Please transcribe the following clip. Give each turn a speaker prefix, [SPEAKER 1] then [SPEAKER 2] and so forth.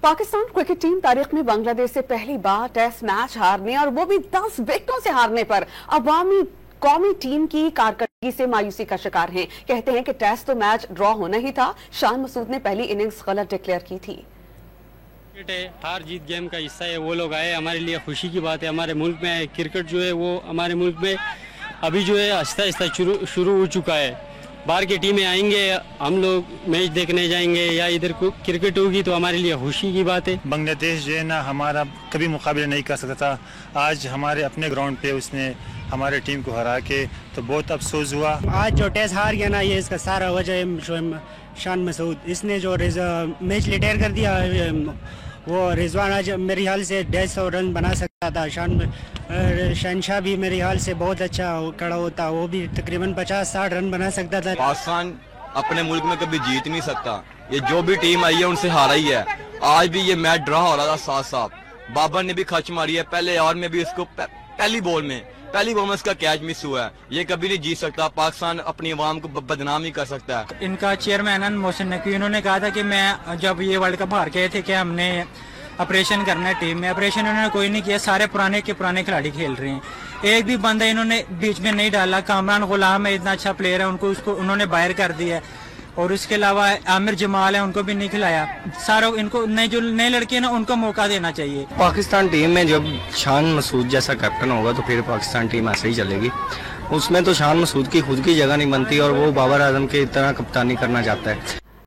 [SPEAKER 1] Pakistan cricket team तारीख में बांग्लादेश से पहली बार टेस्ट मैच हारने और वो भी 10 विकेटों से हारने पर अवामी कौमी टीम की कारकर्दगी से मायूसी का शिकार हैं। कहते हैं कि टेस्ट तो मैच ड्रॉ होना ही था। शान मसूद ने पहली इनिंग्स गलत डिक्लेयर की थी।
[SPEAKER 2] हार जीत गेम का हिस्सा है। वो लोग आए, हमारे लिए खुशी की बात है। हमारे मुल्क में क्रिकेट जो है वो हमारे मुल्क में अभी जो है आहिस्ता आहिस्ता शुरू हो चुका है। बाहर की टीमें आएंगे, हम लोग मैच देखने जाएंगे या इधर क्रिकेट होगी तो हमारे लिए खुशी की बात है।
[SPEAKER 3] बांग्लादेश जो है ना हमारा कभी मुकाबला नहीं कर सकता था। आज हमारे अपने ग्राउंड पे उसने हमारे टीम को हरा के तो बहुत अफसोस हुआ।
[SPEAKER 4] आज जो टेस्ट हार गया ना, ये इसका सारा वजह है शान मसूद। इसने जो मैच रिटायर कर दिया। वो रिजवान आज मेरे ख्याल से 150 रन बना सकता था। शहनशाह भी मेरे ख्याल से बहुत अच्छा खड़ा होता, वो भी तकरीबन 50-60 रन बना सकता था।
[SPEAKER 5] पाकिस्तान अपने मुल्क में कभी जीत नहीं सकता। ये जो भी टीम आई है उनसे हारा ही है। आज भी ये मैच ड्रॉ हो रहा था साथ साथ। बाबर ने भी खच मारी है पहले ओवर में भी, इसको पहली बॉल में इसका कैच मिस हुआ है। ये कभी नहीं जीत सकता। पाकिस्तान अपनी आवाम को बदनाम ही कर सकता है।
[SPEAKER 6] इनका चेयरमैन मोहसिन नकवी, उन्होंने कहा था कि मैं जब ये वर्ल्ड कप हार गए थे कि हमने ऑपरेशन करना है टीम में। ऑपरेशन इन्होंने कोई नहीं किया। सारे पुराने पुराने खिलाड़ी खेल रहे हैं। एक भी बंदा इन्होंने बीच में नहीं डाला। कामरान गुलाम है, इतना अच्छा प्लेयर है, उसको उन्होंने बाहर कर दिया है। और उसके अलावा आमिर जमाल है, उनको भी नहीं खिलाया। सारा इनको जो नए लड़के हैं ना, उनको मौका देना चाहिए।
[SPEAKER 7] पाकिस्तान टीम में जब शान मसूद जैसा कैप्टन होगा तो फिर पाकिस्तान टीम ऐसे ही चलेगी। उसमें तो शान मसूद की खुद की जगह नहीं बनती और वो बाबर आजम की तरह कप्तानी करना चाहता है।